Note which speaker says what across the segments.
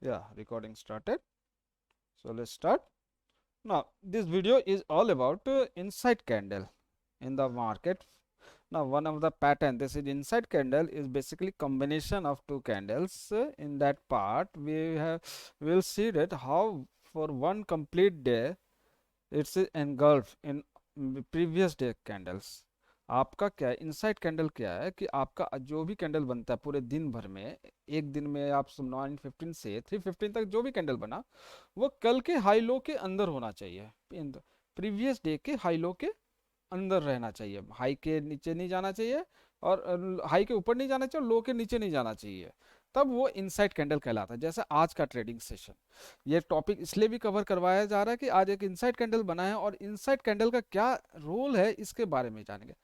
Speaker 1: Yeah, recording started. So let's start. Now, this video is all about inside candle in the market. Now, one of the pattern, this is inside candle, is basically combination of two candles. In that part, we'll see that how for one complete day it's engulfed in previous day candles. आपका क्या है, inside candle क्या है कि आपका जो भी candle बनता है पूरे दिन भर में, एक दिन में आप 9:15 से 3:15 तक जो भी कैंडल बना, वो कल के हाई लो के अंदर होना चाहिए, प्रीवियस डे के हाई लो के अंदर रहना चाहिए, हाई के नीचे नहीं जाना चाहिए और हाई के ऊपर नहीं जाना चाहिए और लो के नीचे नहीं जाना चाहिए, तब वो इनसाइड कैंडल कहलाता है। जैसे आज का ट्रेडिंग सेशन, ये टॉपिक इसलिए भी कवर करवाया जा रहा है कि आज एक इनसाइड कैंडल बना है और इनसाइड कैंडल का क्या रोल है इसके बारे में जानेंगे।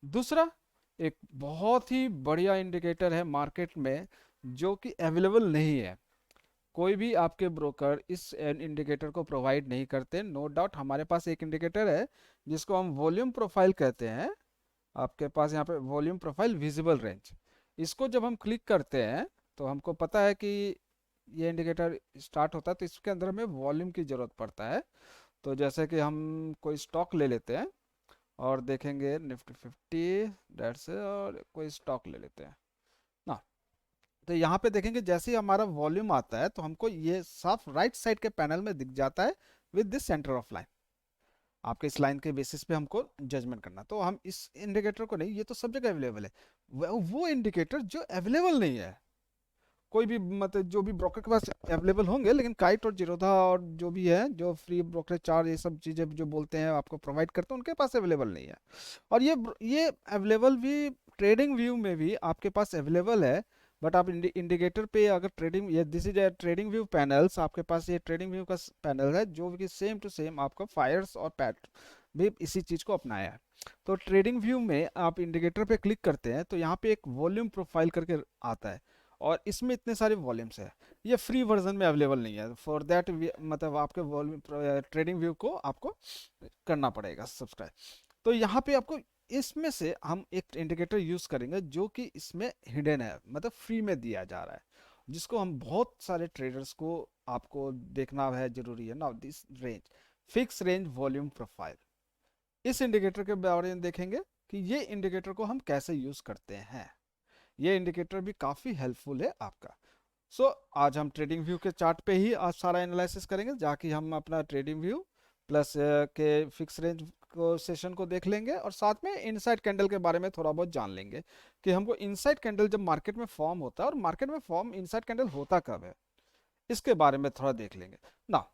Speaker 1: दूसरा, एक बहुत ही बढ़िया इंडिकेटर है मार्केट में जो कि अवेलेबल नहीं है, कोई भी आपके ब्रोकर इस इंडिकेटर को प्रोवाइड नहीं करते। नो डाउट हमारे पास एक इंडिकेटर है जिसको हम वॉल्यूम प्रोफाइल कहते हैं। आपके पास यहाँ पे वॉल्यूम प्रोफाइल विजिबल रेंज, इसको जब हम क्लिक करते हैं तो हमको पता है कि ये इंडिकेटर स्टार्ट होता है, तो इसके अंदर हमें वॉल्यूम की ज़रूरत पड़ता है। तो जैसे कि हम कोई स्टॉक ले लेते हैं और देखेंगे निफ्टी 50 डेट से, और कोई स्टॉक ले लेते हैं ना, तो यहाँ पे देखेंगे जैसे ही हमारा वॉल्यूम आता है तो हमको ये साफ राइट साइड के पैनल में दिख जाता है with this centre of line. आपके इस लाइन के बेसिस पे हमको जजमेंट करना, तो हम इस इंडिकेटर को नहीं, ये तो सब जगह अवेलेबल है, वो इंडिकेटर जो अवेलेबल नहीं है, कोई भी मतलब जो भी ब्रोकर के पास अवेलेबल होंगे, लेकिन काइट और जीरोधा और जो भी है जो फ्री ब्रोकरेज चार्ज ये सब चीज़ें जो बोलते हैं आपको प्रोवाइड करते हैं, उनके पास अवेलेबल नहीं है। और ये अवेलेबल भी ट्रेडिंग व्यू में भी आपके पास अवेलेबल है, बट आप इंडिकेटर पे अगर ट्रेडिंग, ये this is a trading view panels, आपके पास ये ट्रेडिंग व्यू का पैनल है जो कि सेम टू सेम आपका फायर्स और पैट भी इसी चीज़ को अपनाया है। तो ट्रेडिंग व्यू में आप इंडिकेटर पे क्लिक करते हैं तो यहाँ पे एक वॉल्यूम प्रोफाइल करके आता है और इसमें इतने सारे वॉल्यूम्स है। ये फ्री वर्जन में अवेलेबल नहीं है, फॉर दैट मतलब आपके वॉल्यूम ट्रेडिंग व्यू को आपको करना पड़ेगा सब्सक्राइब। तो यहाँ पे आपको इसमें से हम एक इंडिकेटर यूज करेंगे जो कि इसमें हिडन है, मतलब फ्री में दिया जा रहा है, जिसको हम बहुत सारे ट्रेडर्स को आपको देखना है जरूरी है ना। This range, fix range volume profile, इस इंडिकेटर के बारे में देखेंगे कि ये इंडिकेटर को हम कैसे यूज करते हैं। ये इंडिकेटर भी काफी हेल्पफुल है आपका। आज हम ट्रेडिंग व्यू के चार्ट पे ही आज सारा एनालिसिस करेंगे, जाकि हम अपना ट्रेडिंग व्यू प्लस के फिक्स रेंज को सेशन को देख लेंगे और साथ में इनसाइड कैंडल के बारे में थोड़ा बहुत जान लेंगे कि हमको इनसाइड कैंडल जब मार्केट में फॉर्म होता है और मार्केट में फॉर्म इनसाइड कैंडल होता कब है, इसके बारे में थोड़ा देख लेंगे ना।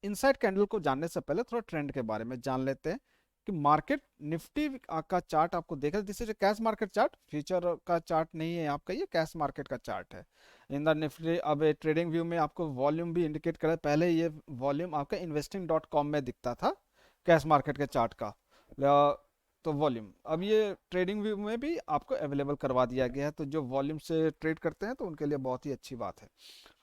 Speaker 1: इनसाइड कैंडल को जानने से पहले थोड़ा ट्रेंड के बारे में जान लेते हैं कि मार्केट निफ्टी का चार्ट आपको देखा, this is cash market chart, future का चार्ट नहीं है आपका, ये कैश मार्केट का चार्ट है। इन द निफ्टी अब ट्रेडिंग व्यू में आपको वॉल्यूम भी इंडिकेट करे, पहले ये वॉल्यूम आपका investing.com में दिखता था कैश मार्केट के चार्ट का, तो वॉल्यूम अब ये ट्रेडिंग व्यू में भी आपको अवेलेबल करवा दिया गया है, तो जो वॉल्यूम से ट्रेड करते हैं तो उनके लिए बहुत ही अच्छी बात है।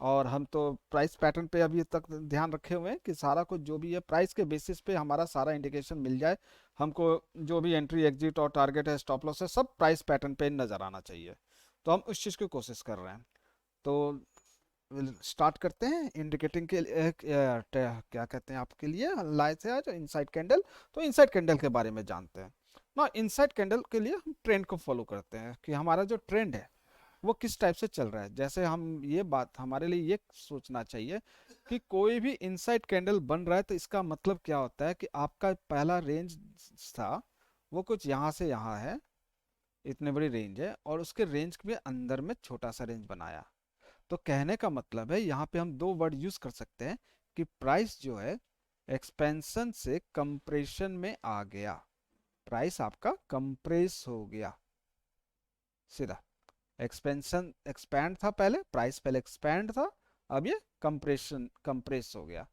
Speaker 1: और हम तो प्राइस पैटर्न पे अभी तक ध्यान रखे हुए हैं कि सारा कुछ जो भी है प्राइस के बेसिस पे हमारा सारा इंडिकेशन मिल जाए हमको, जो भी एंट्री एग्जिट और टारगेट है स्टॉप लॉस है सब प्राइस पैटर्न पे नज़र आना चाहिए, तो हम उस चीज़ की कोशिश कर रहे हैं। तो स्टार्ट करते हैं इंडिकेटिंग के लिए क्या कहते हैं आपके लिए लाए थे आज इनसाइड कैंडल, तो इनसाइड कैंडल के बारे में जानते हैं ना। इनसाइड कैंडल के लिए हम ट्रेंड को फॉलो करते हैं कि हमारा जो ट्रेंड है वो किस टाइप से चल रहा है। जैसे हम ये बात हमारे लिए ये सोचना चाहिए कि कोई भी इनसाइड कैंडल बन रहा है तो इसका मतलब क्या होता है कि आपका पहला रेंज था वो कुछ यहाँ से यहाँ है, इतने बड़ी रेंज है और उसके रेंज के अंदर में छोटा सा रेंज बनाया। तो कहने का मतलब है यहाँ पे हम दो वर्ड यूज कर सकते हैं कि प्राइस जो है एक्सपेंशन से कंप्रेशन में आ गया, प्राइस आपका कंप्रेस हो गया सीधा। एक्सपेंशन एक्सपैंड था पहले, प्राइस पहले एक्सपैंड था, अब ये कंप्रेशन कंप्रेस हो गया।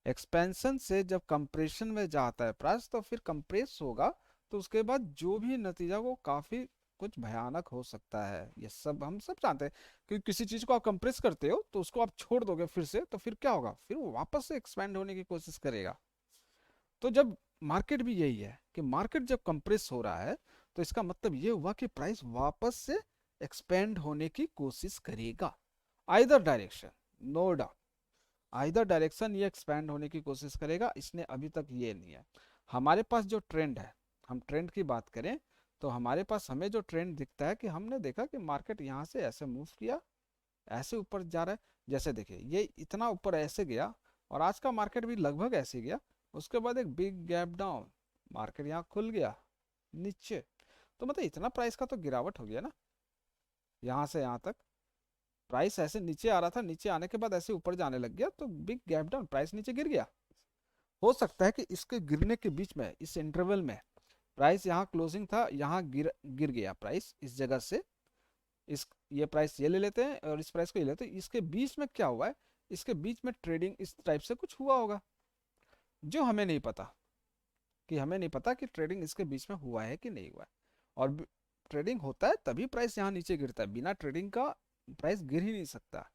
Speaker 1: एक्सपेंशन से जब कंप्रेशन में जाता है प्राइस तो फिर कंप्रेस होगा, तो उसके बाद जो भी नतीजा वो काफी कुछ भयानक हो सकता है। ये सब हम सब जानते हैं कि किसी चीज को आप कंप्रेस करते हो तो उसको आप छोड़ दोगे फिर से, तो फिर क्या होगा, फिर वो वापस से एक्सपैंड होने की कोशिश करेगा। तो जब मार्केट भी यही है कि मार्केट जब कंप्रेस हो रहा है तो इसका मतलब ये हुआ कि प्राइस वापस से एक्सपेंड होने की कोशिश करेगा, either direction, no doubt either direction ये एक्सपैंड होने की कोशिश करेगा, इसने अभी तक ये नहीं है। हमारे पास जो ट्रेंड है, हम ट्रेंड की बात करें तो हमारे पास हमें जो ट्रेंड दिखता है कि हमने देखा कि मार्केट यहाँ से ऐसे मूव किया, ऐसे ऊपर जा रहा है। जैसे देखिए ये इतना ऊपर ऐसे गया और आज का मार्केट भी लगभग ऐसे गया, उसके बाद एक बिग गैप डाउन, मार्केट यहाँ खुल गया नीचे। तो मतलब इतना प्राइस का तो गिरावट हो गया ना, यहाँ से यहाँ तक प्राइस ऐसे नीचे आ रहा था, नीचे आने के बाद ऐसे ऊपर जाने लग गया, तो बिग गैप डाउन, प्राइस नीचे गिर गया। हो सकता है कि इसके गिरने के बीच में, इस इंटरवल में प्राइस यहाँ क्लोजिंग था, यहाँ गिर गिर गया प्राइस इस जगह से। इस ये प्राइस ये ले लेते हैं और इस प्राइस को ये लेते हैं, इसके बीच में क्या हुआ है, इसके बीच में ट्रेडिंग इस टाइप से कुछ हुआ होगा, जो हमें नहीं पता, कि हमें नहीं पता कि ट्रेडिंग इसके बीच में हुआ है कि नहीं हुआ है। और ट्रेडिंग होता है तभी प्राइस यहाँ नीचे गिरता है, बिना ट्रेडिंग का प्राइस गिर ही नहीं सकता।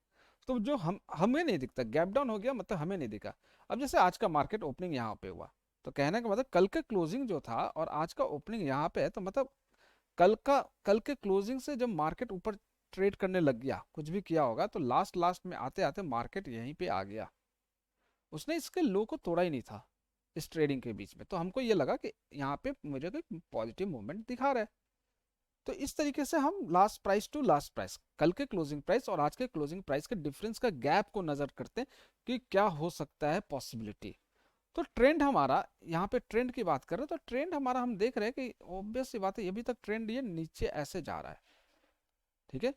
Speaker 1: तो जो हमें नहीं दिखता, गैप डाउन हो गया मतलब हमें नहीं दिखा। अब जैसे आज का मार्केट ओपनिंग यहाँ पे हुआ, तो कहने का मतलब कल के क्लोजिंग जो था और आज का ओपनिंग यहाँ पे है, तो मतलब कल के क्लोजिंग से जब मार्केट ऊपर ट्रेड करने लग गया, कुछ भी किया होगा, तो लास्ट लास्ट में आते आते मार्केट यहीं पे आ गया, उसने इसके लो को तोड़ा ही नहीं था इस ट्रेडिंग के बीच में। तो हमको ये लगा कि यहाँ पे मुझे कोई पॉजिटिव मूवमेंट दिखा रहा है। तो इस तरीके से हम last price to last price, कल के क्लोजिंग प्राइस और आज के क्लोजिंग प्राइस के डिफरेंस का गैप को नजर करते हैं कि क्या हो सकता है पॉसिबिलिटी। तो ट्रेंड हमारा, यहाँ पे ट्रेंड की बात कर रहे हैं, तो ट्रेंड हमारा हम देख रहे हैं कि ऑब्वियस सी बात है, अभी तक ट्रेंड ये नीचे ऐसे जा रहा है, ठीक है।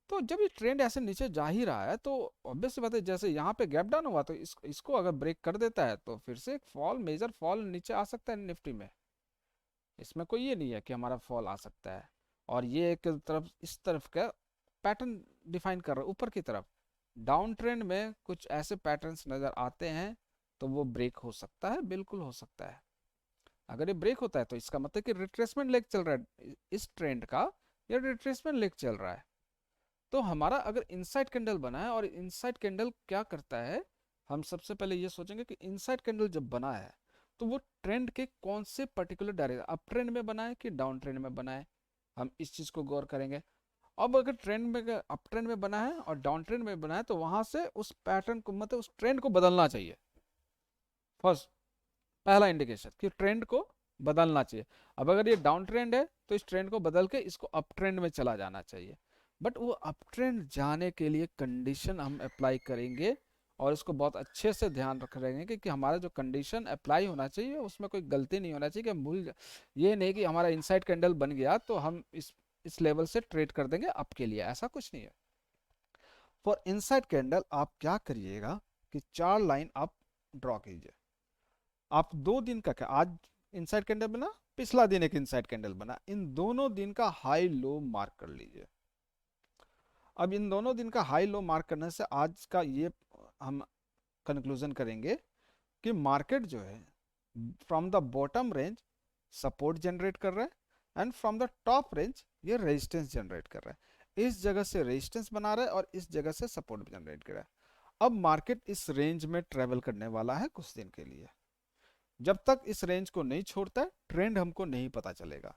Speaker 1: तो जब ये ट्रेंड ऐसे नीचे जा ही रहा है, तो ऑब्वियस सी बात है, जैसे यहाँ पे गैप डाउन हुआ, तो इसको अगर ब्रेक कर देता है तो फिर से एक फॉल, मेजर फॉल नीचे आ सकता है निफ्टी में। इसमें कोई ये नहीं है कि हमारा फॉल आ सकता है। और ये एक तरफ इस तरफ का पैटर्न डिफाइन कर रहा है ऊपर की तरफ, डाउन ट्रेंड में कुछ ऐसे पैटर्न्स नजर आते हैं, तो वो ब्रेक हो सकता है, बिल्कुल हो सकता है। अगर ये ब्रेक होता है तो इसका मतलब कि रिट्रेसमेंट लेग चल रहा है इस ट्रेंड का, या रिट्रेसमेंट लेग चल रहा है। तो हमारा अगर इनसाइड कैंडल बना है, और इनसाइड कैंडल क्या करता है, हम सबसे पहले ये सोचेंगे कि इनसाइड कैंडल जब बना है तो वो ट्रेंड के कौन से पर्टिकुलर डायरेक्शन, अप ट्रेंड में बना है कि डाउन ट्रेंड में बना है, हम इस चीज को गौर करेंगे। अब अगर ट्रेंड में, अप ट्रेंड में बना है और डाउन ट्रेंड में बना है, तो वहां से उस पैटर्न को, मतलब उस ट्रेंड को बदलना चाहिए। फर्स्ट, पहला इंडिकेशन कि ट्रेंड को बदलना चाहिए। अब अगर ये डाउन ट्रेंड है तो इस ट्रेंड को बदल के इसको अप ट्रेंड में चला जाना चाहिए। बट वो अप ट्रेंड जाने के लिए कंडीशन हम अप्लाई करेंगे, और इसको बहुत अच्छे से ध्यान रख रहे कि हमारा जो कंडीशन अप्लाई होना चाहिए उसमें कोई गलती नहीं होना चाहिए, कि हम भूल, ये नहीं कि हमारा इनसाइड कैंडल बन गया तो हम इस लेवल से ट्रेड कर देंगे अप के लिए, ऐसा कुछ नहीं है। फॉर इनसाइड कैंडल आप क्या करिएगा कि चार लाइन आप ड्रॉ कीजिए। आप 2 दिन का, क्या आज इनसाइड कैंडल बना, पिछला दिन एक इनसाइड कैंडल बना, इन दोनों दिन का हाई लो मार्क कर लीजिए। अब इन दोनों दिन का हाई लो मार्क करने से आज का ये हम कंक्लूजन करेंगे कि मार्केट जो है from the bottom range support generate कर रहा है, and from the top range ये रेजिस्टेंस जनरेट कर रहा है। इस जगह से रेजिस्टेंस बना रहा है और इस जगह से सपोर्ट जनरेट कर रहा है। अब मार्केट इस रेंज में ट्रेवल करने वाला है कुछ दिन के लिए। जब तक इस रेंज को नहीं छोड़ता है, ट्रेंड हमको नहीं पता चलेगा।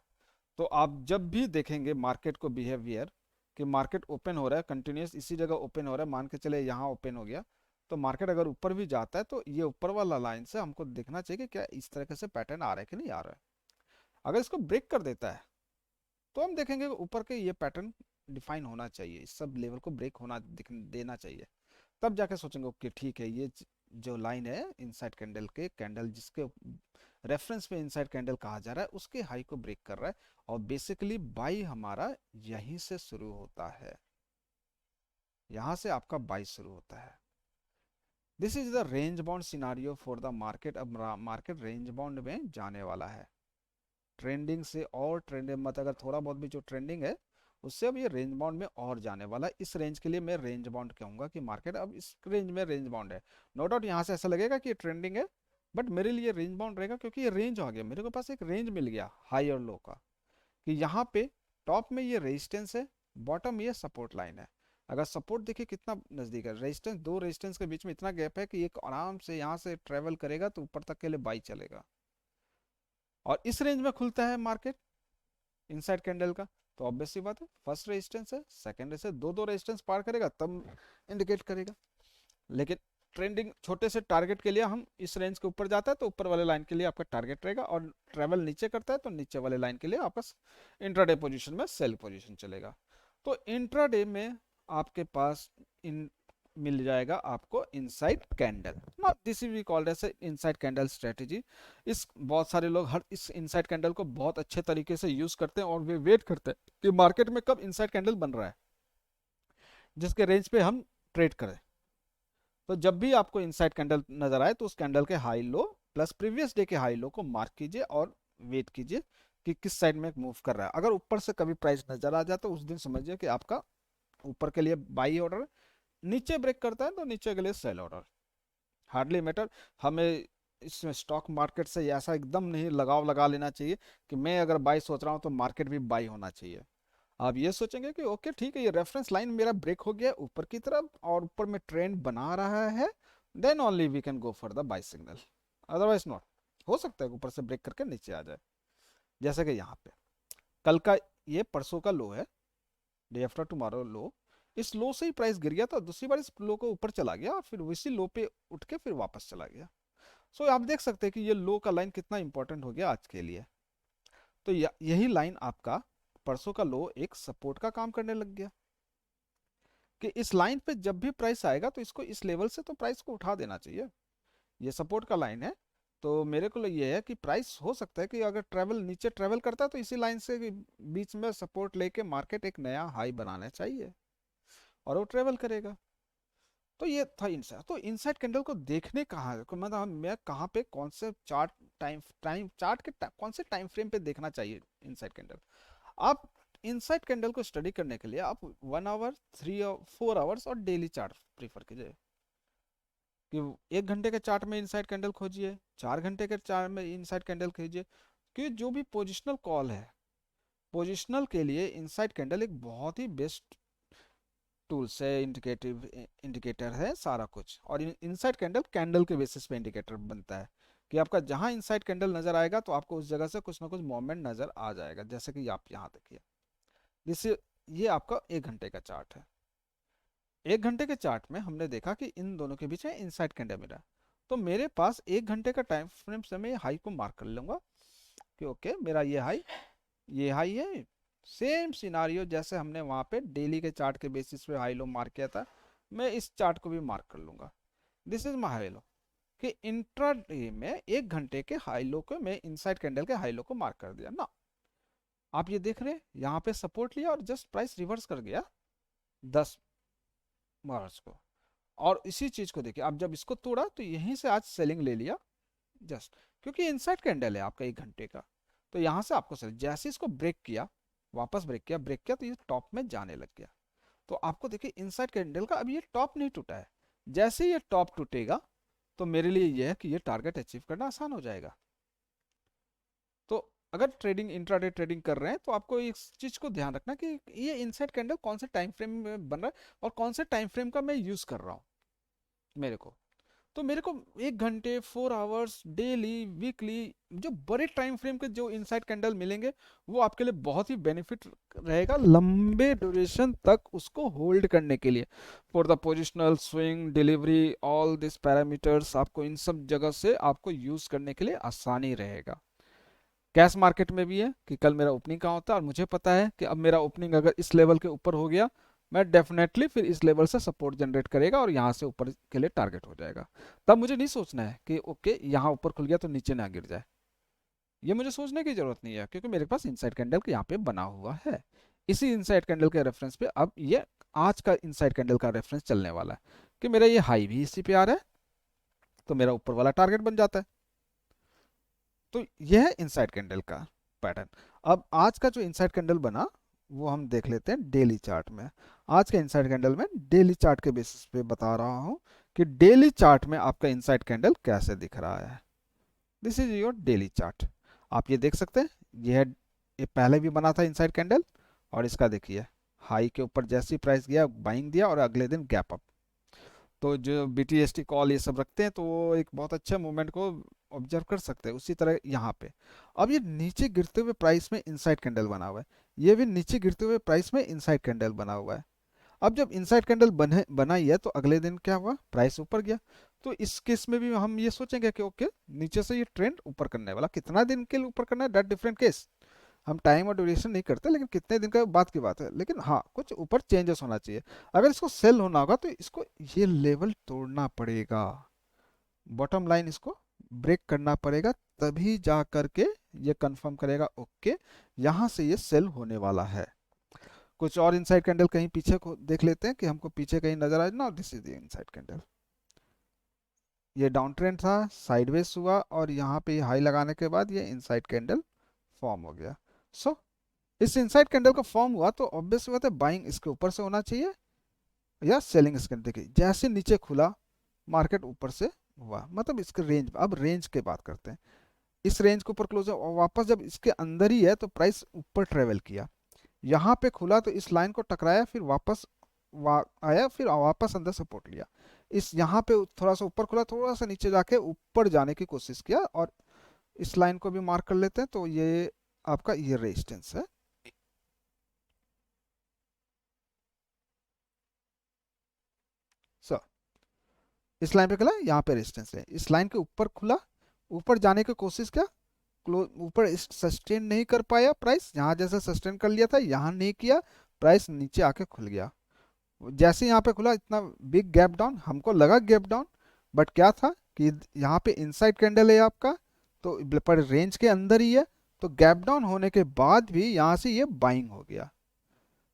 Speaker 1: तो आप जब भी देखेंगे मार्केट को बिहेवियर, कि मार्केट ओपन हो रहा है, कंटिन्यूस इसी जगह ओपन हो रहा है, मान के चले यहाँ ओपन हो गया, तो मार्केट अगर ऊपर भी जाता है तो ये ऊपर वाला लाइन से हमको देखना चाहिए कि क्या इस तरह से पैटर्न आ रहा है कि नहीं आ रहा है। अगर इसको ब्रेक कर देता है तो हम देखेंगे ऊपर के ये पैटर्न डिफाइन होना चाहिए, इस सब लेवल को ब्रेक होना देना चाहिए। तब जाके सोचेंगे ओके ठीक है, ये जो लाइन है इनसाइड कैंडल के, कैंडल जिसके रेफरेंस में इनसाइड कैंडल कहा जा रहा है, उसके हाई को ब्रेक कर रहा है, और बेसिकली बाई हमारा यहीं से शुरू होता है, यहां से आपका बाई शुरू होता है। This is the range bound scenario for the market. अब मार्केट रेंज बाउंड में जाने वाला है, ट्रेंडिंग से और ट्रेंडिंग, मतलब अगर थोड़ा बहुत भी जो ट्रेंडिंग है उससे अब ये रेंज बाउंड में और जाने वाला है। इस रेंज के लिए मैं रेंज बाउंड कहूंगा कि मार्केट अब इस रेंज में रेंज बाउंड है। नो डाउट यहाँ से ऐसा लगेगा कि ये ट्रेंडिंग है, बट मेरे लिए रेंज बाउंड रहेगा, क्योंकि ये रेंज आ गया, मेरे को पास एक रेंज मिल गया हाई और लो का, कि यहाँ पे टॉप में ये रेजिस्टेंस है, बॉटम ये सपोर्ट लाइन है। अगर सपोर्ट देखिए कितना नजदीक है, रेजिस्टेंस, दो रेजिस्टेंस के बीच में इतना गैप है कि एक आराम से यहाँ से ट्रेवल करेगा तो ऊपर तक के लिए बाई चलेगा, और इस रेंज में खुलता है मार्केट इनसाइड कैंडल का, तो ऑब्वियसली बात है फर्स्ट रेजिस्टेंस है, सेकंड से दो दो रेजिस्टेंस पार करेगा तब इंडिकेट करेगा। लेकिन ट्रेंडिंग छोटे से टारगेट के लिए हम इस रेंज के ऊपर जाता है तो ऊपर वाले लाइन के लिए आपका टारगेट रहेगा, और ट्रेवल नीचे करता है तो नीचे वाले लाइन के लिए आपका इंट्राडे पोजीशन में सेल पोजीशन चलेगा। तो इंट्राडे में आपके पास इन मिल जाएगा आपको inside candle. Not this is we called as inside candle strategy. इस बहुत सारे लोग हर इस इनसाइड कैंडल को बहुत अच्छे तरीके से यूज करते हैं और वे वेट करते हैं कि मार्केट में कब इनसाइड कैंडल बन रहा है जिसके रेंज पे हम ट्रेड करें। तो जब भी आपको इनसाइड कैंडल नजर आए तो उस कैंडल के high low plus previous day के हाई लो को मार्क कीजिए और वेट कीजिए कि किस साइड में मूव कर रहा है। अगर ऊपर से कभी प्राइस नजर आ जाए तो उस दिन समझिए कि आपका ऊपर के लिए बाई ऑर्डर, नीचे ब्रेक करता है तो नीचे के लिए सेल ऑर्डर। Hardly matter. हमें इसमें स्टॉक मार्केट से ऐसा एकदम नहीं लगाव लगा लेना चाहिए कि मैं अगर बाई सोच रहा हूँ तो मार्केट भी बाई होना चाहिए। आप ये सोचेंगे कि ओके ठीक है, ये रेफरेंस लाइन मेरा ब्रेक हो गया ऊपर की तरफ और ऊपर में ट्रेंड बना रहा है, then only we can go for the buy signal, otherwise not. हो सकता है ऊपर से ब्रेक करके नीचे आ जाए, जैसे कि यहाँ पे कल का, ये परसों का लो है, डे आफ्टर टुमारो लो। इस लो से ही प्राइस गिर गया था, दूसरी बार इस लो को ऊपर चला गया और फिर उसी लो पे उठ के फिर वापस चला गया। सो आप देख सकते हैं कि ये लो का लाइन कितना इंपॉर्टेंट हो गया आज के लिए। तो यही लाइन आपका परसों का लो एक सपोर्ट का काम करने लग गया कि इस लाइन पे जब भी प्राइस आएगा तो इसको इस लेवल से तो प्राइस को उठा देना चाहिए। ये सपोर्ट का लाइन है, तो मेरे को ये है कि प्राइस हो सकता है कि अगर ट्रेवल नीचे ट्रेवल करता है तो इसी लाइन से बीच में सपोर्ट लेके मार्केट एक नया हाई बनाना चाहिए और वो ट्रेवल करेगा। तो ये था इनसाइड। तो इनसाइड कैंडल को देखने कहाँ, मतलब मैं कहाँ पे कौन से चार्ट टाइम टाइम चार्ट के कौन से टाइम फ्रेम पे देखना चाहिए इनसाइड कैंडल। आप इनसाइड कैंडल को स्टडी करने के लिए आप 1 आवर 3 4 आवर्स और डेली चार्ट प्रीफर कीजिए कि 1 घंटे के चार्ट में इनसाइड कैंडल खोजिए, 4 घंटे के चार्ट में इनसाइड कैंडल खोजिए। कि जो भी पोजिशनल कॉल है, पोजिशनल के लिए इनसाइड कैंडल एक बहुत ही बेस्ट टूल्स है, इंडिकेटर है सारा कुछ। और इनसाइड कैंडल कैंडल के बेसिस पे इंडिकेटर बनता है कि आपका जहां इनसाइड कैंडल नजर आएगा तो आपको उस जगह से कुछ ना कुछ मूवमेंट नजर आ जाएगा। जैसे कि आप यहाँ देखिए, जिससे ये आपका 1 घंटे का चार्ट है। 1 घंटे के चार्ट में हमने देखा कि इन दोनों के बीच में इनसाइड कैंडल मिला, तो मेरे पास 1 घंटे का टाइम फ्रेम से मैं हाई को मार्क कर लूंगा कि ओके मेरा ये हाई है। सेम सिनारियो जैसे हमने वहां पे डेली के चार्ट के बेसिस पे हाई लो मार्क किया था, मैं इस चार्ट को भी मार्क कर लूंगा। This is my high low कि इंट्रा डे में 1 घंटे के हाई लो को मैं इनसाइड कैंडल के हाई लो को मार्क कर दिया ना। आप ये देख रहे हैं यहाँ पे सपोर्ट लिया और जस्ट प्राइस रिवर्स कर गया 10 मार्च को। और इसी चीज को देखिए, अब जब इसको तोड़ा तो यहीं से आज सेलिंग ले लिया जस्ट, क्योंकि इनसाइड कैंडल है आपका 1 घंटे का। तो यहाँ से आपको सेल, जैसे इसको ब्रेक किया, वापस ब्रेक किया तो ये टॉप में जाने लग गया। तो आपको देखिए इनसाइड कैंडल का अभी ये टॉप नहीं टूटा है, जैसे ही ये टॉप टूटेगा तो मेरे लिए ये है कि ये टारगेट अचीव करना आसान हो जाएगा। तो अगर ट्रेडिंग इंट्राडे ट्रेडिंग कर रहे हैं तो आपको इस चीज को ध्यान रखना कि ये इनसाइड कैंडल कौन से टाइम फ्रेम में बन रहा है और कौन से टाइम फ्रेम का मैं यूज कर रहा हूँ मेरे को। तो मेरे को 1 घंटे 4 आवर्स डेली वीकली जो बड़े टाइम फ्रेम के जो इनसाइड कैंडल मिलेंगे वो आपके लिए बहुत ही बेनिफिट रहेगा लंबे ड्यूरेशन तक उसको होल्ड करने के लिए। For the positional swing delivery all this parameters आपको इन सब जगह से आपको यूज करने के लिए आसानी रहेगा। कैश मार्केट में भी है कि कल मेरा ओपनिंग कहाँ होता है और मुझे पता है कि अब मेरा ओपनिंग अगर इस लेवल के ऊपर हो गया, मैं डेफिनेटली फिर इस लेवल से सपोर्ट जनरेट करेगा और यहाँ से ऊपर के लिए टारगेट हो जाएगा। तब मुझे नहीं सोचना है कि ओके यहाँ ऊपर खुल गया तो नीचे ना गिर जाए, ये मुझे सोचने की जरूरत नहीं है क्योंकि मेरे पास इनसाइड कैंडल यहाँ पे बना हुआ है। इसी इनसाइड कैंडल के रेफरेंस पे अब ये आज का इनसाइड कैंडल का रेफरेंस चलने वाला है कि मेरा ये हाई भी इसी पे आ रहा है तो मेरा ऊपर वाला टारगेट बन जाता है। तो यह है इनसाइड कैंडल का पैटर्न। अब आज का जो इनसाइड कैंडल बना वो हम देख लेते हैं डेली चार्ट में। आज का इनसाइड कैंडल में डेली चार्ट के बेसिस पे बता रहा हूं कि डेली चार्ट में आपका इनसाइड कैंडल कैसे दिख रहा है। This is your daily chart. आप ये देख सकते हैं, ये पहले भी बना था इनसाइड कैंडल और इसका देखिए हाई के ऊपर जैसी प्राइस गया बाइंग दिया और अगले दिन गैप अप। तो जो BTST कॉल ये सब रखते हैं तो वो एक बहुत अच्छे मूवमेंट को ऑब्जर्व कर सकते हैं। उसी तरह यहाँ पे अब ये नीचे गिरते हुए प्राइस में इनसाइड कैंडल बना हुआ है, ये भी नीचे गिरते हुए प्राइस में इनसाइड कैंडल बना हुआ है। अब जब इनसाइड कैंडल बनाई है तो अगले दिन क्या हुआ, प्राइस ऊपर गया। तो इस केस में भी हम ये सोचेंगे कि ओके नीचे से ये ट्रेंड ऊपर करने वाला, कितना दिन के लिए ऊपर करना है दैट डिफरेंट केस, हम टाइम और ड्यूरेशन नहीं करते, लेकिन कितने दिन का बात की बात है, लेकिन हाँ कुछ ऊपर चेंजेस होना चाहिए। अगर इसको सेल होना होगा तो इसको ये लेवल तोड़ना पड़ेगा, बॉटम लाइन इसको ब्रेक करना पड़ेगा, तभी जा करके ये कंफर्म करेगा ओके यहाँ से ये सेल होने वाला है। कुछ और इनसाइड कैंडल कहीं पीछे को देख लेते हैं कि हमको पीछे कहीं नजर आए ना। This is the inside candle, ये डाउन ट्रेंड था, साइडवेज हुआ और यहाँ पे हाई लगाने के बाद ये इनसाइड कैंडल फॉर्म हो गया। सो इस इनसाइड कैंडल का फॉर्म हुआ तो ऑब्वियस बात है बाइंग इसके ऊपर से होना चाहिए या सेलिंग इसके, देखिए जैसे नीचे खुला मार्केट ऊपर से हुआ, मतलब इसके रेंज, अब रेंज के बात करते हैं, इस रेंज के ऊपर क्लोज है और वापस जब इसके अंदर ही है तो प्राइस ऊपर ट्रेवल किया, यहाँ पे खुला तो इस लाइन को टकराया, फिर वापस आया, फिर वापस अंदर सपोर्ट लिया, इस यहाँ पे थोड़ा सा ऊपर खुला, थोड़ा सा नीचे जाके ऊपर जाने की कोशिश किया, और इस लाइन को भी मार्क कर लेते हैं, तो ये आपका ये रेजिस्टेंस है। सो इस लाइन पे खुला, यहाँ पे रेजिस्टेंस है, इस लाइन के ऊपर खुला, ऊपर जाने की कोशिश किया, ऊपर सस्टेन नहीं कर पाया प्राइस, यहाँ जैसे सस्टेन कर लिया था यहाँ नहीं किया, प्राइस नीचे आके खुल गया, जैसे यहाँ पे खुला इतना बिग गैप डाउन, हमको लगा गैप डाउन, बट क्या था कि यहाँ पे इनसाइड कैंडल है आपका, तो पर रेंज के अंदर ही है, तो गैप डाउन होने के बाद भी यहाँ से ये बाइंग हो गया।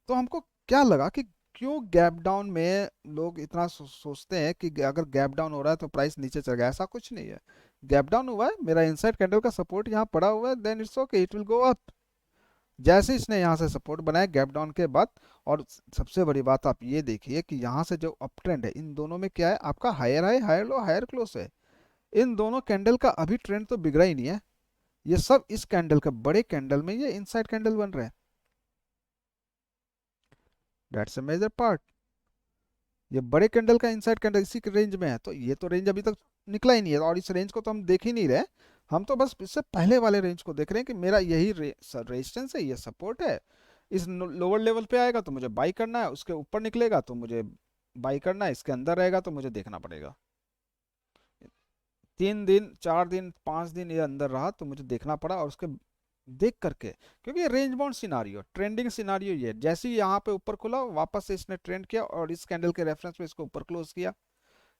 Speaker 1: तो हमको क्या लगा कि क्यों गैप डाउन में लोग इतना सोचते हैं कि अगर गैप डाउन हो रहा है तो प्राइस नीचे चल गया, ऐसा कुछ नहीं है। गैप डाउन हुआ है, मेरा इनसाइड कैंडल का सपोर्ट यहाँ पड़ा हुआ है, then it's okay, it will go up, जैसे इसने यहाँ से सपोर्ट बनाया गैप डाउन के बाद। और सबसे बड़ी बात आप ये देखिए कि यहाँ से जो अप ट्रेंड है इन दोनों में क्या है, आपका higher high higher low higher close है, इन दोनों कैंडल का अभी ट्रेंड तो बिगड़ा ही नहीं है, ये सब इस कैंडल का, बड़े कैंडल में ये इनसाइड कैंडल बन रहे हैं, दैट्स अ मेजर पार्ट। ये बड़े कैंडल का इनसाइड कैंडल इसी रेंज में है, तो ये तो रेंज अभी तक निकला ही नहीं है, और इस रेंज को तो हम देख ही नहीं रहे, हम तो बस इससे पहले वाले रेंज को देख रहे हैं कि मेरा यही रेजिस्टेंस है, ये सपोर्ट है, इस लोअर लेवल पे आएगा तो मुझे बाई करना है, उसके ऊपर निकलेगा तो मुझे बाई करना है, इसके अंदर रहेगा तो मुझे देखना पड़ेगा, 3 दिन 4 दिन 5 दिन ये अंदर रहा तो मुझे देखना पड़ा, और उसके देख करके, क्योंकि ये range bound scenario trending scenario, ये जैसे ही यहाँ पे ऊपर खुला वापस से इसने ट्रेंड किया और इस कैंडल के रेफरेंस पे इसको ऊपर क्लोज किया,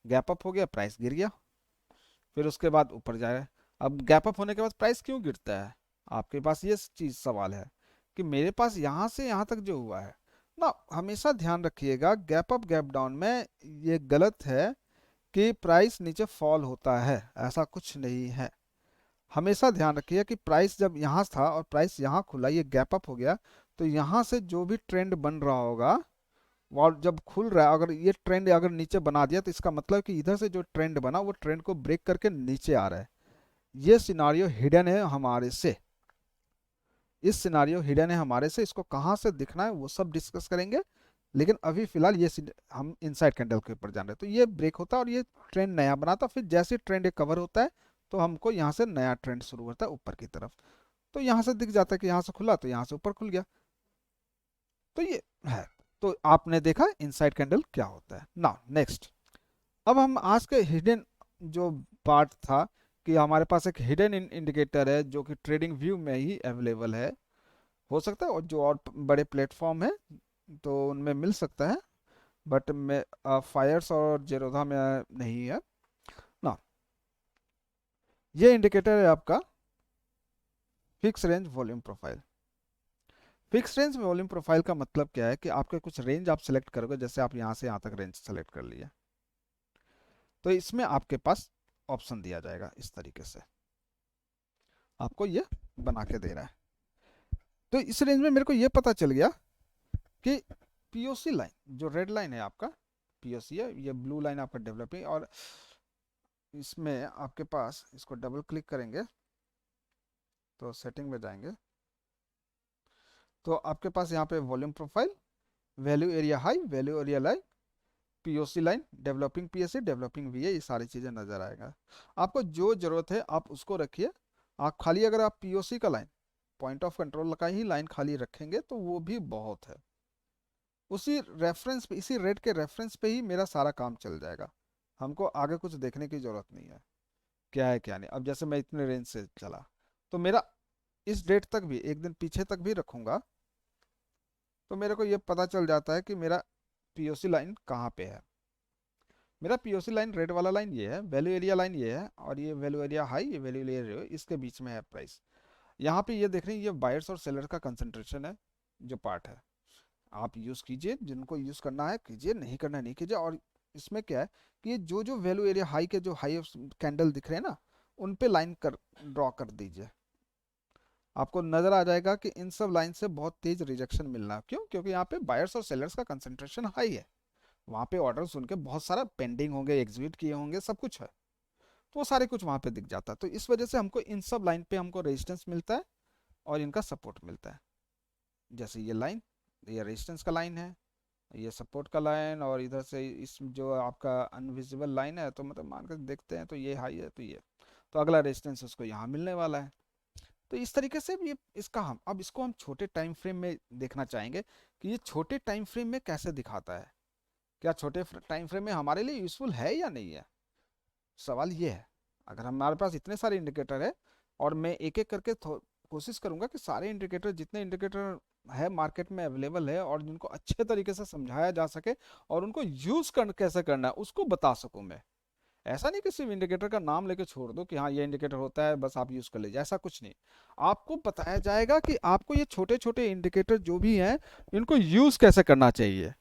Speaker 1: गैप अप हो गया, प्राइस गिर गया, फिर उसके बाद ऊपर जाए। अब गैप अप होने के बाद प्राइस क्यों गिरता है, आपके पास ये चीज सवाल है कि मेरे पास यहाँ से यहाँ तक जो हुआ है ना, हमेशा ध्यान रखिएगा गैप अप गैप डाउन में ये गलत है कि प्राइस नीचे फॉल होता है, ऐसा कुछ नहीं है। हमेशा ध्यान रखिए कि प्राइस जब यहाँ था और प्राइस यहाँ खुला, ये गैप अप हो गया, तो यहाँ से जो भी ट्रेंड बन रहा होगा और जब खुल रहा है, अगर ये ट्रेंड अगर नीचे बना दिया तो इसका मतलब कि इधर से जो ट्रेंड बना वो ट्रेंड को ब्रेक करके नीचे आ रहा है, ये सिनारियो हिडन है हमारे से, इस सिनारियो हिडन है हमारे से, इसको कहाँ से दिखना है वो सब डिस्कस करेंगे, लेकिन अभी फिलहाल ये हम इनसाइड कैंडल के ऊपर जान रहे हैं, तो ये ब्रेक होता है और ये ट्रेंड नया बनाता, फिर जैसे ट्रेंड कवर होता है तो हमको यहाँ से नया ट्रेंड शुरू होता है ऊपर की तरफ, तो यहाँ से दिख जाता है कि यहाँ से खुला तो यहाँ से ऊपर खुल गया, तो ये है। तो आपने देखा इनसाइड कैंडल क्या होता है। नाउ नेक्स्ट, अब हम आज के हिडन जो पार्ट था कि हमारे पास एक हिडन इंडिकेटर है जो कि ट्रेडिंग व्यू में ही अवेलेबल है, हो सकता है और जो और बड़े प्लेटफॉर्म है तो उनमें मिल सकता है, बट में फायर्स और जेरोधा में नहीं है ना। ये इंडिकेटर है आपका fix range volume profile. Fix range volume profile का मतलब क्या है कि आपके कुछ रेंज आप सेलेक्ट करोगे, जैसे आप यहाँ से यहाँ तक रेंज सेलेक्ट कर लिया, तो इसमें आपके पास ऑप्शन दिया जाएगा इस तरीके से, आपको ये बना के दे रहा है। तो इस रेंज में मेरे को ये पता चल गया कि पीओसी लाइन जो रेड लाइन है आपका पीओसी है, ये ब्लू लाइन आपका डेवलपिंग, और इसमें आपके पास इसको डबल क्लिक करेंगे तो सेटिंग में जाएंगे, तो आपके पास यहाँ पे volume profile, value area high, value area line, POC line, developing PSC, developing वीए, ये सारी चीज़ें नज़र आएगा। आपको जो ज़रूरत है आप उसको रखिए, आप खाली अगर आप पीओसी का लाइन पॉइंट ऑफ कंट्रोल का ही लाइन खाली रखेंगे तो वो भी बहुत है, उसी रेफरेंस पे, इसी रेट के रेफरेंस पे ही मेरा सारा काम चल जाएगा। हमको आगे कुछ देखने की जरूरत नहीं है क्या है क्या नहीं। अब जैसे मैं इतने रेंज से चला तो मेरा इस डेट तक भी, एक दिन पीछे तक भी रखूंगा तो मेरे को ये पता चल जाता है कि मेरा पीओसी लाइन कहाँ पे है। मेरा पीओसी लाइन, रेड वाला लाइन ये है, वैल्यू एरिया लाइन ये है, और ये वैल्यू एरिया हाई, ये वैल्यू एरिया लो, इसके बीच में है प्राइस। यहाँ पे ये देख रहे हैं, ये बायर्स और सेलर का कंसंट्रेशन है जो पार्ट है। आप यूज़ कीजिए, जिनको यूज़ करना है कीजिए, नहीं करना है नहीं कीजिए। और इसमें क्या है कि ये जो जो वैल्यू एरिया हाई के जो हाई कैंडल दिख रहे हैं ना, उन पे लाइन कर ड्रॉ कर दीजिए। आपको नजर आ जाएगा कि इन सब लाइन से बहुत तेज रिजेक्शन मिलना। क्यों? क्योंकि यहाँ पे बायर्स और सेलर्स का कंसंट्रेशन हाई है। वहाँ पे ऑर्डर्स उनके बहुत सारा पेंडिंग होंगे, एग्जीक्यूट किए होंगे, सब कुछ है, तो वो सारे कुछ वहाँ पे दिख जाता है। तो इस वजह से हमको इन सब लाइन पे हमको रेजिस्टेंस मिलता है और इनका सपोर्ट मिलता है। जैसे ये लाइन, ये रेजिस्टेंस का लाइन है, ये सपोर्ट का लाइन, और इधर से इस जो आपका अनविजिबल लाइन है, तो मतलब मान कर देखते हैं तो ये हाई है, तो ये तो अगला रेजिस्टेंस उसको यहाँ मिलने वाला है। तो इस तरीके से ये इसका हम अब इसको हम छोटे टाइम फ्रेम में देखना चाहेंगे कि ये छोटे टाइम फ्रेम में कैसे दिखाता है। क्या छोटे टाइम फ्रेम में हमारे लिए यूजफुल है या नहीं है? सवाल ये है। अगर हमारे पास इतने सारे इंडिकेटर है और मैं एक एक करके कोशिश करूंगा कि सारे इंडिकेटर, जितने इंडिकेटर है मार्केट में अवेलेबल है और जिनको अच्छे तरीके से समझाया जा सके और उनको यूज कैसे करना है उसको बता सकूं मैं। ऐसा नहीं कि सिर्फ इंडिकेटर का नाम लेके छोड़ दो कि हाँ ये इंडिकेटर होता है बस आप यूज कर लीजिए, ऐसा कुछ नहीं। आपको बताया जाएगा कि आपको ये छोटे छोटे इंडिकेटर जो भी हैं इनको यूज कैसे करना चाहिए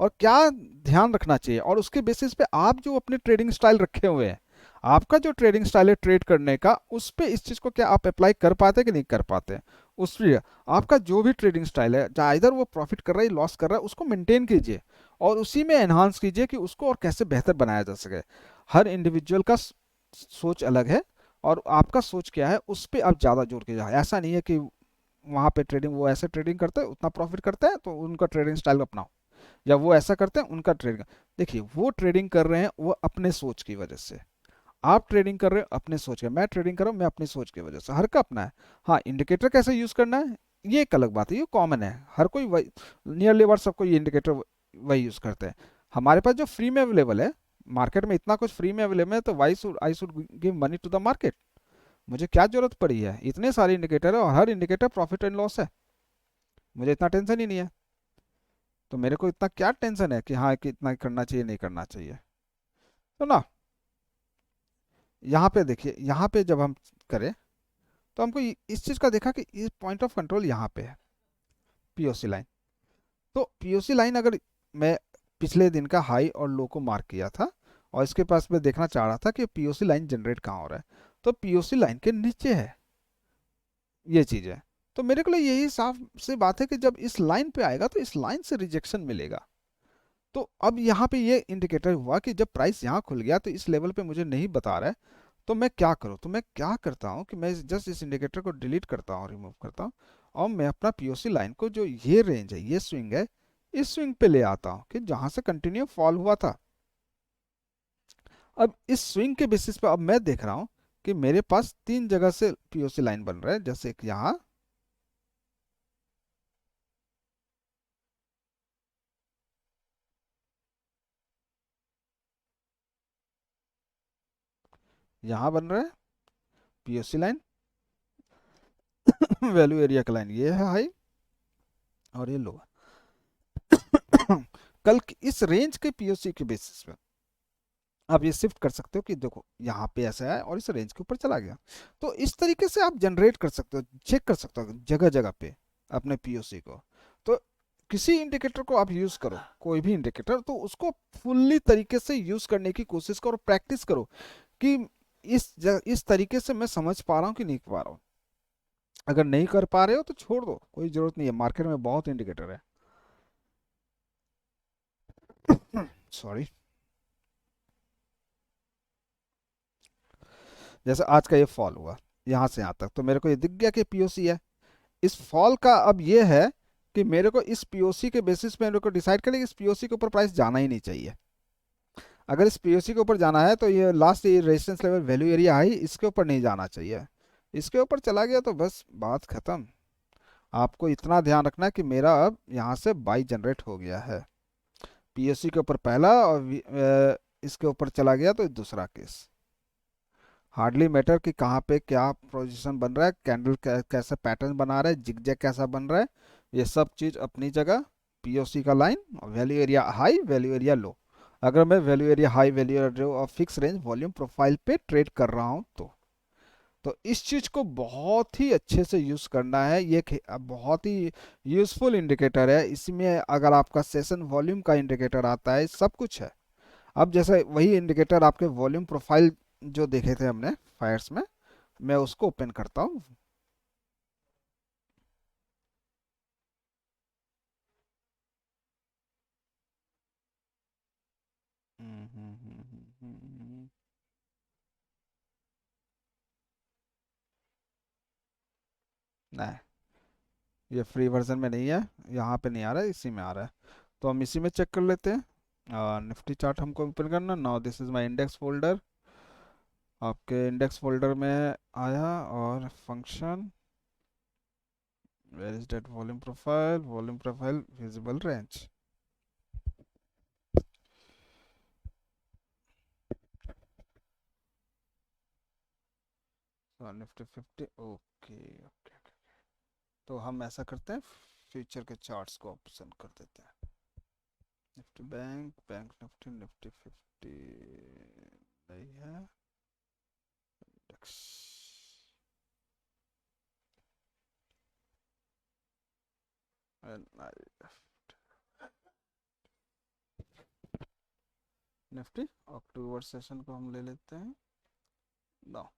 Speaker 1: और क्या ध्यान रखना चाहिए, और उसके बेसिस पे आप जो अपने ट्रेडिंग स्टाइल रखे हुए हैं, आपका जो ट्रेडिंग स्टाइल है ट्रेड करने का, उस पे इस चीज को क्या आप अप्लाई कर पाते हैं कि नहीं कर पाते हैं। उस पे आपका जो भी ट्रेडिंग स्टाइल है, चाहे इधर वो प्रॉफिट कर रहा है लॉस कर रहा है, उसको मेंटेन कीजिए और उसी में एनहांस कीजिए कि उसको और कैसे बेहतर बनाया जा सके। हर इंडिविजुअल का सोच अलग है और आपका सोच क्या है उस पर आप ज़्यादा जोर के जाए। ऐसा नहीं है कि वहाँ पे ट्रेडिंग, वो ऐसे ट्रेडिंग करते हैं उतना प्रॉफिट करते हैं तो उनका ट्रेडिंग स्टाइल अपनाओ, या वो ऐसा करते हैं उनका ट्रेडिंग। देखिए वो ट्रेडिंग कर रहे हैं वो अपने सोच की वजह से, आप ट्रेडिंग कर रहे हो अपने सोच के, मैं ट्रेडिंग कर रहा हूँ मैं अपनी सोच की वजह से, हर का अपना है। हाँ इंडिकेटर कैसे यूज़ करना है ये एक अलग बात है, ये कॉमन है, हर कोई वही, नियरली अबाउट सबको ये इंडिकेटर वही यूज़ करते हैं। हमारे पास जो फ्री में अवेलेबल है, मार्केट में इतना कुछ फ्री में अवेलेबल है, तो why should I should give money to the market? मुझे क्या जरूरत पड़ी है? इतने सारे इंडिकेटर है और हर इंडिकेटर प्रॉफिट एंड लॉस है, मुझे इतना टेंशन ही नहीं है। तो मेरे को इतना क्या टेंशन है कि हाँ कि इतना करना चाहिए नहीं करना चाहिए। तो ना यहाँ पे देखिए, यहाँ पे जब हम करें तो हमको इस चीज़ का देखा कि इस पॉइंट ऑफ कंट्रोल यहाँ पे है पीओसी लाइन। तो पीओसी लाइन अगर मैं पिछले दिन का हाई और लो को मार्क किया था और इसके पास मैं देखना चाह रहा था कि पीओसी लाइन जनरेट कहाँ हो रहा है, तो पीओसी लाइन के नीचे है ये चीज़ है। तो मेरे को लिए यही साफ सी बात है कि जब इस लाइन पे आएगा तो इस लाइन से रिजेक्शन मिलेगा। तो अब यहाँ पे ये इंडिकेटर हुआ कि जब प्राइस यहाँ खुल गया तो इस लेवल पे मुझे नहीं बता रहा है, तो मैं क्या करूँ? तो मैं क्या करता हूँ कि मैं जस्ट इस इंडिकेटर को डिलीट करता हूँ, रिमूव करता हूँ, और मैं अपना पीओसी लाइन को, जो ये रेंज है ये स्विंग है, इस स्विंग पे ले आता हूँ कि जहाँ से कंटिन्यू फॉल हुआ था। अब इस स्विंग के बेसिस पे अब मैं देख रहा हूँ कि मेरे पास तीन जगह से पीओसी लाइन बन रहा है, जैसे एक यहाँ, यहाँ बन रहा है पीओसी लाइन वैल्यू एरिया का लाइन ये है हाई और ये लो। कल इस रेंज के पीओसी के बेसिस पे आप ये शिफ्ट कर सकते हो कि देखो यहाँ पे ऐसा है और इस रेंज के ऊपर चला गया। तो इस तरीके से आप जनरेट कर सकते हो, चेक कर सकते हो जगह जगह पे अपने पीओसी को। तो किसी इंडिकेटर को आप यूज करो, कोई भी इंडिकेटर, तो उसको फुल्ली तरीके से यूज करने की कोशिश करो, प्रैक्टिस करो कि इस तरीके से मैं समझ पा रहा हूँ कि नहीं पा रहा हूँ। अगर नहीं कर पा रहे हो तो छोड़ दो, कोई जरूरत नहीं है, मार्केट में बहुत इंडिकेटर है। सॉरी। जैसे आज का ये फॉल हुआ यहाँ से यहाँ तक, तो मेरे को ये दिख गया कि पीओसी है। इस फॉल का अब ये है कि मेरे को इस पीओसी के बेसिस पे मेरे को डिसाइड करें कि इस पीओसी के ऊपर प्राइस जाना ही नहीं चाहिए। अगर इस पीओसी के ऊपर जाना है तो ये लास्ट, ये resistance level value area high, इसके ऊपर नहीं जाना चाहिए। इसके ऊपर चला गया तो बस बात खत्म। आपको इतना ध्यान रखना है कि मेरा अब यहाँ से बाई जनरेट हो गया है। पीओसी के ऊपर पहला और इसके ऊपर चला गया तो दूसरा केस। हार्डली मैटर कि कहाँ पे क्या पोजीशन बन रहा है, कैंडल कैसा पैटर्न बना रहा है, जिगजैग कैसा बन रहा है, ये सब चीज़ अपनी जगह। पीओसी का line, value area high, value area low. अगर मैं value area high, value area और फिक्स रेंज वॉल्यूम प्रोफाइल पे ट्रेड कर रहा हूँ तो इस चीज़ को बहुत ही अच्छे से यूज़ करना है। ये बहुत ही यूज़फुल इंडिकेटर है। इसमें अगर आपका सेशन वॉल्यूम का इंडिकेटर आता है, सब कुछ है। अब जैसे वही इंडिकेटर आपके वॉल्यूम प्रोफाइल जो देखे थे हमने फायर्स में, मैं उसको ओपन करता हूँ। नहीं, ये फ्री वर्जन में नहीं है, यहाँ पे नहीं आ रहा है, इसी में आ रहा है। तो हम इसी में चेक कर लेते हैं। निफ्टी चार्ट हमको ओपन करना। Now this is my index folder. आपके इंडेक्स फोल्डर में आया और function, where is that volume profile visible range. Nifty 50, okay okay. तो हम ऐसा करते हैं, फ्यूचर के चार्ट्स को ऑप्शन कर देते हैं। Nifty bank, bank Nifty, Nifty 50 नहीं है, इंडेक्स निफ्टी अक्टूबर सेशन को हम ले लेते हैं। नो,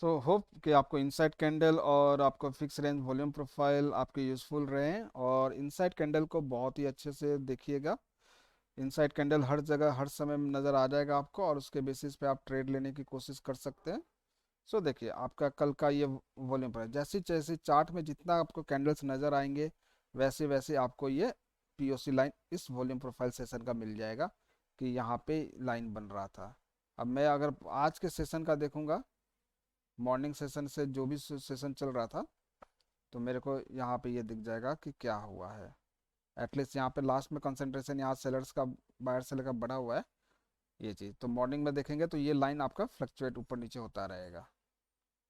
Speaker 1: सो होप कि आपको इनसाइड कैंडल और आपको फिक्स रेंज वॉल्यूम प्रोफाइल आपके यूज़फुल रहे हैं। और इनसाइड कैंडल को बहुत ही अच्छे से देखिएगा। इनसाइड कैंडल हर जगह हर समय में नज़र आ जाएगा आपको, और उसके बेसिस पे आप ट्रेड लेने की कोशिश कर सकते हैं। सो देखिए आपका कल का ये वॉल्यूम पर जैसे जैसे चार्ट में जितना आपको कैंडल्स नज़र आएंगे, वैसे वैसे आपको ये पीओसी लाइन इस वॉल्यूम प्रोफाइल सेशन का मिल जाएगा कि यहाँ पे लाइन बन रहा था। अब मैं अगर आज के सेशन का देखूंगा, मॉर्निंग सेशन से जो भी सेशन चल रहा था, तो मेरे को यहाँ पे ये दिख जाएगा कि क्या हुआ है। एटलीस्ट यहाँ पे लास्ट में कंसंट्रेशन यहाँ सेलर्स का, बायर सेलर का बढ़ा हुआ है ये चीज़। तो मॉर्निंग में देखेंगे तो ये लाइन आपका फ्लक्चुएट ऊपर नीचे होता रहेगा,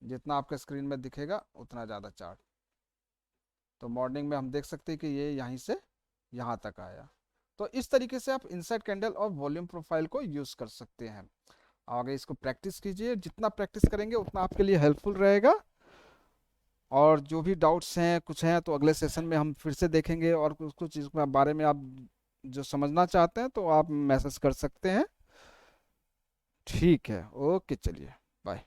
Speaker 1: जितना आपके स्क्रीन में दिखेगा उतना ज़्यादा चार्ट। तो मॉर्निंग में हम देख सकते हैं कि ये यहीं से यहाँ तक आया। तो इस तरीके से आप इनसाइड कैंडल और वॉल्यूम प्रोफाइल को यूज़ कर सकते हैं। आगे इसको प्रैक्टिस कीजिए, जितना प्रैक्टिस करेंगे उतना आपके लिए हेल्पफुल रहेगा। और जो भी डाउट्स हैं कुछ हैं तो अगले सेशन में हम फिर से देखेंगे, और कुछ कुछ चीज़ के बारे में आप जो समझना चाहते हैं तो आप मैसेज कर सकते हैं। ठीक है, ओके, चलिए, बाय।